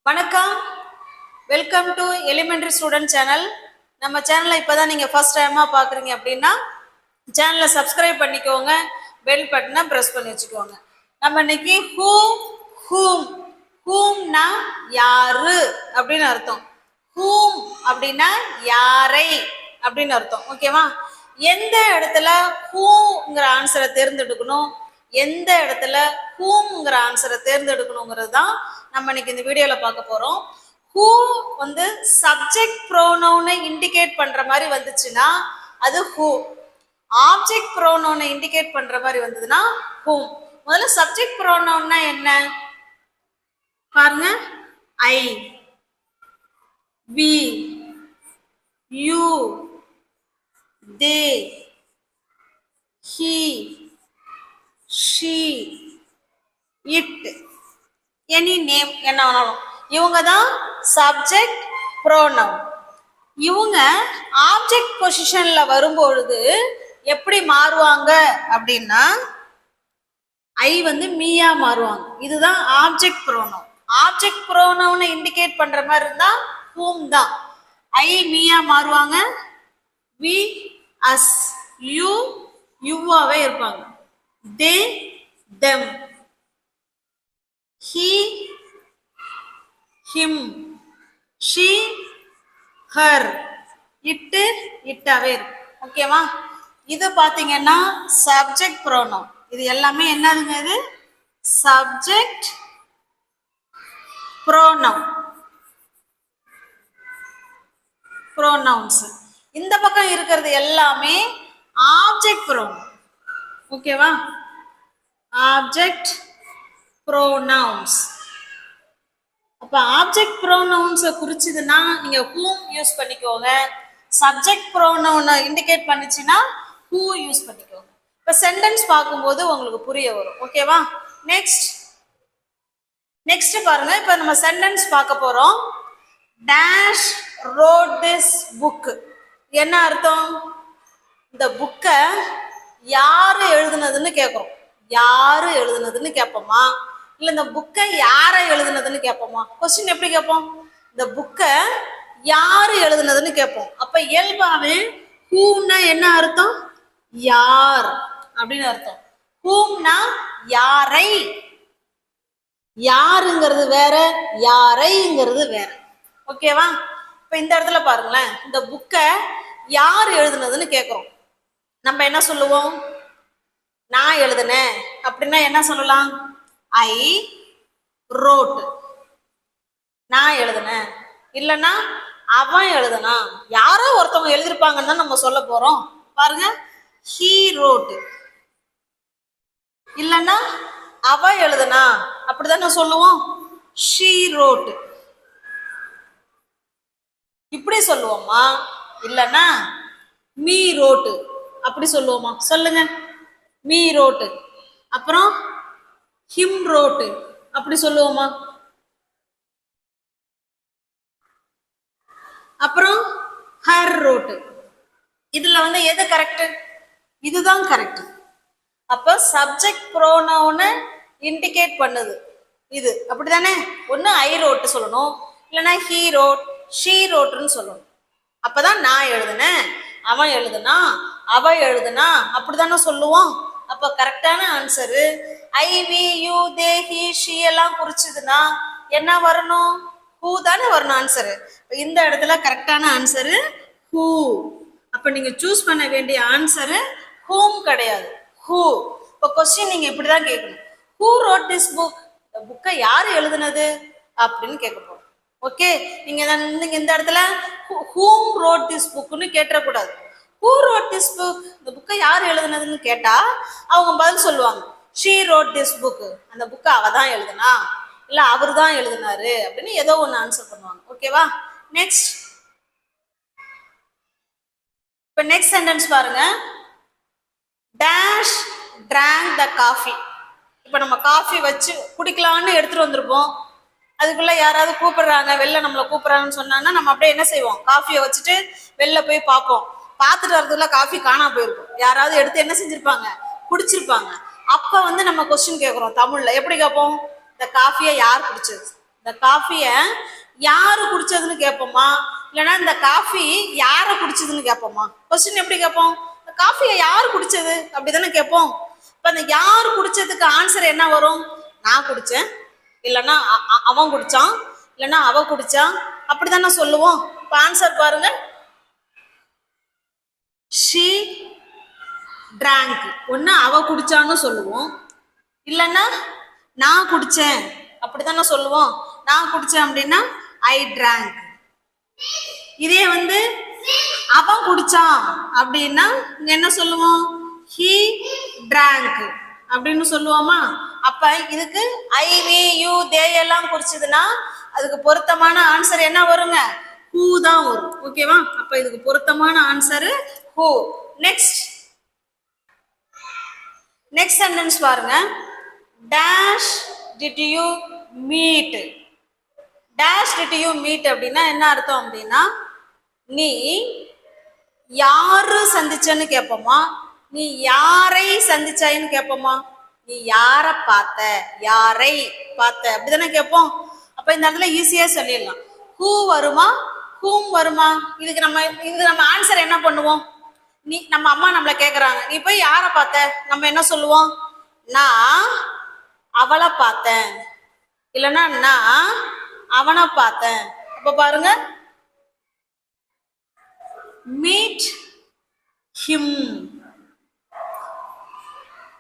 வணக்கம், welcome to elementary student channel. நம்ம சேனலை இப்போதான் நீங்கள் ஃபர்ஸ்ட் டைமாக பார்க்குறீங்க அப்படின்னா சேனலை சப்ஸ்கிரைப் பண்ணிக்கோங்க, பெல் பட்டனை ப்ரெஸ் பண்ணி வச்சுக்கோங்க. நம்ம இன்னைக்கு ஹூம்னா யாரு அப்படின்னு அர்த்தம். ஹூம் அப்படின்னா யாரை அப்படின்னு அர்த்தம். ஓகேவா? எந்த இடத்துல ஹூங்கிற ஆன்சரை தேர்ந்தெடுக்கணும், எந்த இடத்துல ஹூம்ங்கிற ஆன்சரை தேர்ந்தெடுக்கணுங்கிறது தான் நம்ம இன்னைக்கு இந்த வீடியோல பார்க்க போறோம். ஹூ வந்து சப்ஜெக்ட் ப்ரோனவுனை இண்டிகேட் பண்ற மாதிரி வந்துச்சுன்னா அது ஹூ. ஆப்ஜெக்ட் ப்ரோனவுனை இண்டிகேட் பண்ற மாதிரி வந்ததுன்னா ஹூம். முதல்ல சப்ஜெக்ட் ப்ரோனவுன்னா என்ன பாருங்க. I, we, you, they, he, she, it, any name என்ன வேணாலும் இவங்க தான் சப்ஜெக்ட் ப்ரோனவுன். இவங்க ஆப்ஜெக்ட் பொசிஷன்ல வரும்பொழுது எப்படி மாறுவாங்க அப்படின்னா ஐ வந்து மீயா மாறுவாங்க. இதுதான் ஆப்ஜெக்ட் ப்ரோனவுன். ஆப்ஜெக்ட் ப்ரோனவுனை இண்டிகேட் பண்ற மாதிரி இருந்தா ஹூம் தான். ஐ மீயா மாறுவாங்க, வி அஸ், யூ யுவாவே இருப்பாங்க, தே them, he him, she her, it இட்டாவே இருக்கும். ஓகேவா? இது பாத்தீங்கன்னா சப்ஜெக்ட் ப்ரோனவுன். இது எல்லாமே என்னதுங்க? இது சப்ஜெக்ட் ப்ரோனவுன், ப்ரோனவுன்ஸ். இந்த பக்கம் இருக்கிறது எல்லாமே ஆப்ஜெக்ட் ப்ரோனவுன். ஓகேவா? Object pronouns. அப்ப ஆப்ஜெக்ட் ப்ரோனவுன்ஸ் குறிச்சதுன்னா நீங்க ஹூம் யூஸ் பண்ணிக்கோங்க. சப்ஜெக்ட் ப்ரோனவுனை இண்டிகேட் பண்ணிச்சுன்னா ஹூ யூஸ் பண்ணிக்கோங்க. இப்ப சென்டென்ஸ் பார்க்கும்போது உங்களுக்கு புரிய வரும். ஓகேவா? நெக்ஸ்ட் பாருங்க. இப்ப நம்ம சென்டென்ஸ் பார்க்க போறோம். Dash road this book. என்ன அர்த்தம்? இந்த புக்கை யாரு எழுதுனதுன்னு கேட்கிறோம். யாரு எழுதுனதுன்னு கேட்போமா, இல்ல இந்த புக்கை யாரை எழுதுனதுன்னு கேட்போமா? கொஸ்டின் எப்படி கேட்போம்? இந்த புக்கை யாரு எழுதுனதுன்னு கேட்போம். அப்ப இயல்பாவே ஹூம்னா என்ன அர்த்தம்? யார் அப்படின்னு அர்த்தம். ஹூம்னா யாரை. யாருங்கிறது வேற, யாரைங்கிறது வேற. ஓகேவா? இப்ப இந்த இடத்துல பாருங்களேன். இந்த புக்கை யார் எழுதுனதுன்னு கேட்கிறோம். நம்ம என்ன சொல்லுவோம்? நான் எழுதுனேன் அப்படின்னா என்ன சொல்லலாம்? I wrote. நான் எழுதுனேன். இல்லைன்னா அவன் எழுதுனா. யாரோ ஒருத்தவங்க எழுதிருப்பாங்கன்னு தான் நம்ம சொல்ல போறோம். பாருங்க, ஹீ ரோட். இல்லைன்னா அவ எழுதுனா அப்படிதான் சொல்லுவோம், ஷீ ரோட். இப்படி சொல்லுவோமா? இல்லைன்னா மீ ரோட்டு அப்படி சொல்லுவோமா? சொல்லுங்க. Me road. அப்புறம் ஹிம் ரோட்டு அப்படி சொல்லுவோமா? அப்புறம் ஹர் ரோட்டு. இதுல வந்து எது கரெக்ட்? இதுதான் கரெக்ட். அப்ப சப்ஜெக்ட் ப்ரோனவுனை இண்டிகேட் பண்ணுது இது. அப்படிதானே? ஒன்னு ஐ ரோட்டு சொல்லணும், இல்லைன்னா ஹீ ரோட், ஷீ ரோட்டுன்னு சொல்லணும். அப்பதான் நான் எழுதுனேன், அவன் எழுதுனா, அவ எழுதுனா அப்படித்தானே சொல்லுவோம். அப்ப கரெக்டான answer I, we, you, they, he, she எல்லாம் குறிச்சதுன்னா என்ன வரணும்? ஹூ தானே வரணும் ஆன்சரு. இந்த இடத்துல கரெக்டான ஆன்சரு ஹூ. அப்ப நீங்க சூஸ் பண்ண வேண்டிய ஆன்சரு ஹூம் கிடையாது, ஹூ. இப்போ கொஸ்டின் நீங்க இப்படிதான் கேட்கணும். Who wrote this book? இந்த புக்கை யாரு எழுதுனது அப்படின்னு கேட்க போறோம். ஓகே? நீங்க இந்த இடத்துல ஹூம் ரோட் திஸ் புக்னு கேட்டக்கூடாது. Who wrote this book? இந்த புக்கை யார் எழுதுனதுன்னு கேட்டா அவங்க பதில் சொல்லுவாங்க, ஷீ ரோட் திஸ் புக். அந்த புக்கை அவ தான் எழுதுனா, இல்ல அவரு தான் எழுதினாரு அப்படின்னு ஏதோ ஒன்று ஆன்சர் பண்ணுவாங்க. ஓகேவா? நெக்ஸ்ட். இப்ப நெக்ஸ்ட் சென்டென்ஸ் பாருங்க. Dash drank the coffee. இப்ப நம்ம காஃபி வச்சு குடிக்கலான்னு எடுத்துட்டு வந்திருப்போம். அதுக்குள்ள யாராவது கூப்பிடுறாங்க, வெளில நம்மளை கூப்பிடுறாங்கன்னு சொன்னாங்கன்னா நம்ம அப்படியே என்ன செய்வோம்? காஃபியை வச்சுட்டு வெளில போய் பார்ப்போம். பார்த்துட்டு வரதுக்குள்ள காஃபி காணாம போயிருக்கும். யாராவது எடுத்து என்ன செஞ்சிருப்பாங்க? குடிச்சிருப்பாங்க. அப்ப வந்து நம்ம கொஸ்டின் கேட்கிறோம் தமிழ்ல. எப்படி கேட்போம்? இந்த காஃபியை யார் குடிச்சது? இந்த காஃபியை யாரு குடிச்சதுன்னு கேட்போமா, இல்லைன்னா இந்த காஃபி யாரை குடிச்சதுன்னு கேட்போமா? கொஸ்டின் எப்படி கேட்போம்? இந்த காஃபியை யாரு குடிச்சது அப்படிதானே கேட்போம். இப்ப அந்த யாரு குடிச்சதுக்கு ஆன்சர் என்ன வரும்? நான் குடிச்சேன், இல்லைன்னா அவன் குடிச்சான், இல்லைன்னா அவ குடிச்சான், அப்படிதானே சொல்லுவோம். இப்ப ஆன்சர் பாருங்க, she drank. ஒன்னு அவ குடிச்சான்னு சொல்லுவோம், இல்லைன்னா நான் குடிச்சேன் அப்படித்தானே சொல்லுவோம். நான் குடிச்சேன் அப்படின்னா ஐ drank. இதே வந்து அவன் குடிச்சான் அப்படின்னா என்ன சொல்லுவோம்? he drank அப்படின்னு சொல்லுவோமா? அப்ப இதுக்கு ஐ வி யூ தே எல்லாம் குறிச்சதுன்னா அதுக்கு பொருத்தமான ஆன்சர் என்ன வருங்க? ஹூ தான் வரும். ஓகேவா? அப்ப இதுக்கு பொருத்தமான ஆன்சர் ஹூ. நெக்ஸ்ட் சென்டென்ஸ் பாருங்க. Dash did you meet. Dash did you meet அப்படின்னா என்ன அர்த்தம் அப்படின்னா, நீ யாரு சந்திச்சன்னு கேட்போமா, நீ யாரை சந்திச்சாயின்னு கேட்போமா? நீ யாரை பார்த்த, யாரை பார்த்த அப்படிதானே கேட்போம். அப்ப இந்த இடத்துல ஈஸியா சொல்லிடலாம். ஹூ வருமா, ஹூம் வருமா? இதுக்கு நம்ம ஆன்சர் என்ன பண்ணுவோம்? நீ நம்ம அம்மா நம்மள கேக்குறாங்க, நீ போய் யாரை பார்த்த, நம்ம என்ன சொல்லுவோம்? நான் அவளை பார்த்தேன், இல்லைன்னா நான் அவனை பார்த்தேன். அப்ப பாருங்க, meet him.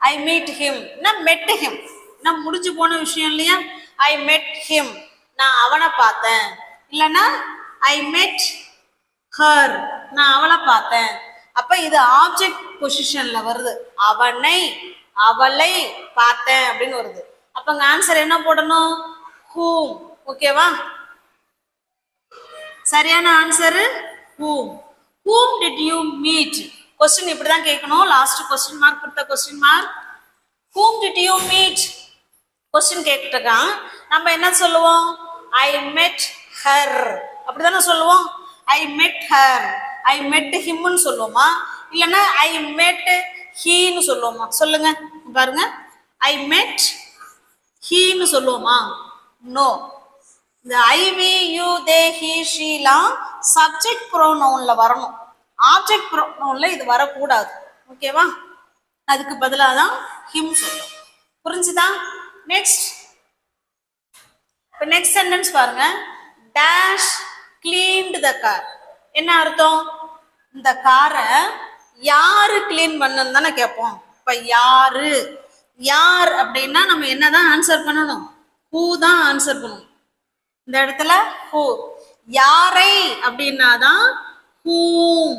I meet him, நான் மெட் ஹிம், நான் முடிஞ்சு போன விஷயம் இல்லையா? ஐ மெட் ஹிம், நான் அவனை பார்த்தேன். இல்லைன்னா ஐ மெட் ஹர், நான் அவளை பார்த்தேன். அப்ப இது ஆப்ஜெக்ட் பொசிஷன்ல வருது. அவனை அவளை பார்த்தேன் அப்படின்னு வருது. அப்ப அங்க ஆன்சர் என்ன போடணும்? ஹூம். ஓகேவா? சரியான answer whom. Whom did you meet. Question இப்படிதான் கேட்கணும். லாஸ்ட் கொஸ்டின் மார்க் கொடுத்த question mark. whom did you meet? Question கேட்டுருக்கான். நம்ம என்ன சொல்லுவோம்? ஐ met her அப்படிதானே சொல்லுவோம். ஐ met her, ஐ met himன்னு சொல்லுவோமா, இல்லைன்னா ஐ met heன்னு சொல்லுவோமா? சொல்லுங்க பாருங்க. ஐ met heன்னு சொல்லுவோமா? நோ. இந்த I we you they he ஷீலாம் சப்ஜெக்ட் ப்ரோனவுன்ல வரணும். ஆப்ஜெக்ட் ப்ரோனவுன்ல இது வரக்கூடாது. ஓகேவா? அதுக்கு பதிலாக தான் ஹிம் சொல்லும். புரிஞ்சுதா? நெக்ஸ்ட் சென்டென்ஸ் பாருங்க. Dash cleaned the car. என்ன அர்த்தம்? இந்த காரை யாரு கிளீன் பண்ணணும் தானே கேட்போம். இப்ப யாரு, யார் அப்படின்னா நம்ம என்னதான் ஆன்சர் பண்ணணும்? ஹூ தான் ஆன்சர் பண்ணணும். இந்த இடத்துல ஹூ. யாரை அப்படின்னாதான் ஹூம்.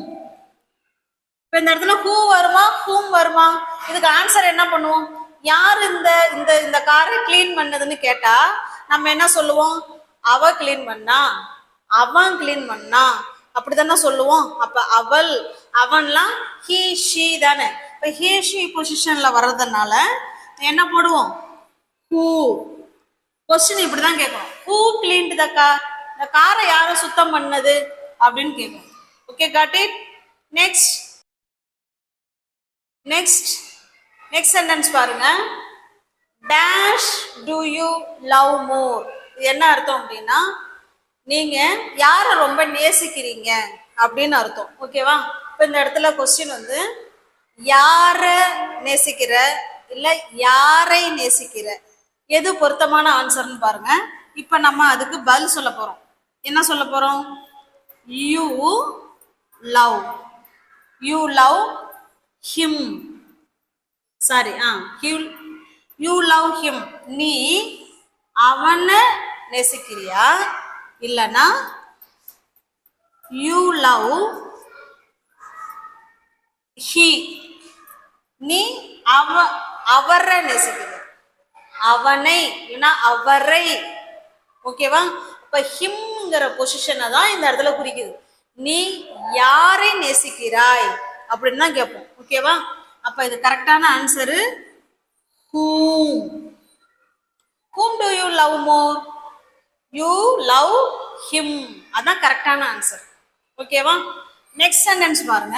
இப்ப இந்த இடத்துல ஹூ வருமா, ஹூம் வருமா? இதுக்கு ஆன்சர் என்ன பண்ணுவோம்? யார் இந்த இந்த இந்த காரை கிளீன் பண்ணதுன்னு கேட்டா நம்ம என்ன சொல்லுவோம்? அவ கிளீன் பண்ணா, அவன் கிளீன் பண்ணா, அப்படித்தானே சொல்லுவோம். அப்ப அவள், அவன்லாம் ஹீ ஷீ தானே. இப்ப ஹீ ஷீ பொசிஷன்ல வர்றதுனால என்ன போடுவோம்? ஹூ. கொஸ்டின் இப்படிதான் கேட்கணும். Who cleaned the car. இந்த காரை யாரும் சுத்தம் பண்ணது அப்படின்னு கேட்கும். Okay, got it? Next sentence பாருங்க. Dash do you love more. இது என்ன அர்த்தம் அப்படின்னா, நீங்க யாரை ரொம்ப நேசிக்கிறீங்க அப்படின்னு அர்த்தம். ஓகேவா? இப்போ இந்த இடத்துல கொஸ்டின் வந்து யாரை நேசிக்கிற இல்ல யாரை நேசிக்கிற, எது பொருத்தமான ஆன்சர்னு பாருங்க. இப்ப நம்ம அதுக்கு பதில் சொல்ல போறோம். என்ன சொல்ல போறோம்? You love him. Sorry, you love him. நீ அவனை நேசிக்கிறியா, இல்லனா யூ லவ் ஹி, நீ அவரை நேசிக்கிற, அவனை அவரை. ஓகேவா? இப்ப ஹிம்ங்கிற பொசிஷனை தான் இந்த இடத்துல குறிக்குது. நீ யாரை நேசிக்கிறாய் அப்படின்னு தான் கேட்போம். ஓகேவா? அப்ப இது கரெக்டான answer whom do you love more? You love him. அதான் கரெக்டான ஆன்சர். ஓகேவா? நெக்ஸ்ட் சென்டென்ஸ் பாருங்க.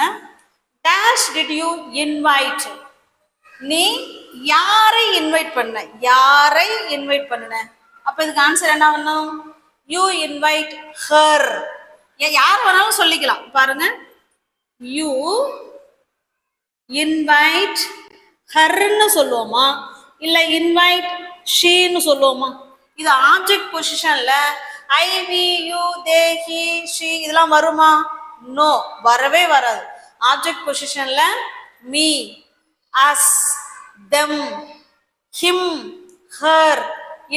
Dash did you invite. நீ யாரை இன்வைட் பண்ண, யாரை இன்வைட் பண்ணன? அப்ப இதுக்கு ஆன்சர் என்ன பண்ணும்? You invite her. யார் வேணாலும் சொல்லிக்கலாம். பாருங்க, யூ இன்வைட் ஹர்ன்னு சொல்லுவோமா இல்ல இன்வைட் ஷீன்னு சொல்லுவோமா? இது ஆப்ஜெக்ட் பொசிஷன்ல I we you they he she இதெல்லாம் வருமா? நோ, வரவே வராது. ஆப்ஜெக்ட் பொசிஷன்ல me, us, them, him, her,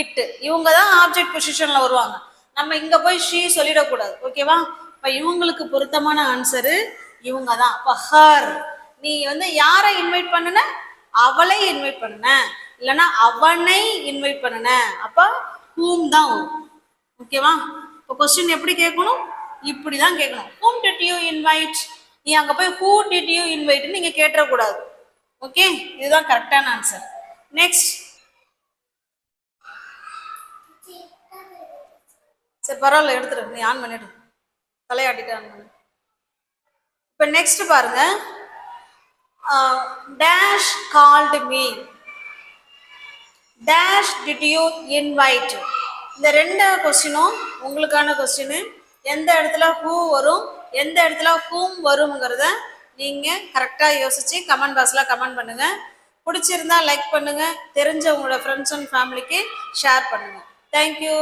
it இவங்க தான் ஆப்ஜெக்ட் பொசிஷன்ல வருவாங்க. நம்ம இங்க போய் ஷீ சொல்லிடக்கூடாது. ஓகேவா? இப்ப இவங்களுக்கு பொருத்தமான ஆன்சரு இவங்க தான். இப்ப ஹர், நீ வந்து யாரை இன்வைட் பண்ணுன? அவளை இன்வைட் பண்ணுன, இல்லைன்னா அவனை இன்வைட் பண்ணுன. அப்ப ஹூம் தான் வரும். ஓகேவா? இப்போ கொஸ்டின் எப்படி கேட்கணும்? இப்படிதான் கேட்கணும். whom did you invite? நீ அங்க போய் who did you invite நீங்க கேட்டக்கூடாது. ஓகே, இதுதான் கரெக்டான ஆன்சர். நெக்ஸ்ட். சரி பரவாயில்ல, எடுத்துரு, நீ ஆன் பண்ணிடு, தலையாட்டிட்டு ஆன் பண்ணு. இப்ப நெக்ஸ்ட் பாருங்க, dash called me, dash did you invite. இந்த ரெண்டு கொஸ்டினும் உங்களுக்கான கொஸ்டின். எந்த இடத்துல ஹூ வரும், எந்த இடத்துல ஹூம் வருங்கிறத நீங்க கரெக்டா யோசிச்சு கமெண்ட் பாக்ஸ்ல கமெண்ட் பண்ணுங்க. பிடிச்சிருந்தா லைக் பண்ணுங்க, தெரிஞ்ச உங்களோட ஃப்ரெண்ட்ஸ் அண்ட் ஃபேமிலிக்கு ஷேர் பண்ணுங்க. தேங்க்யூ.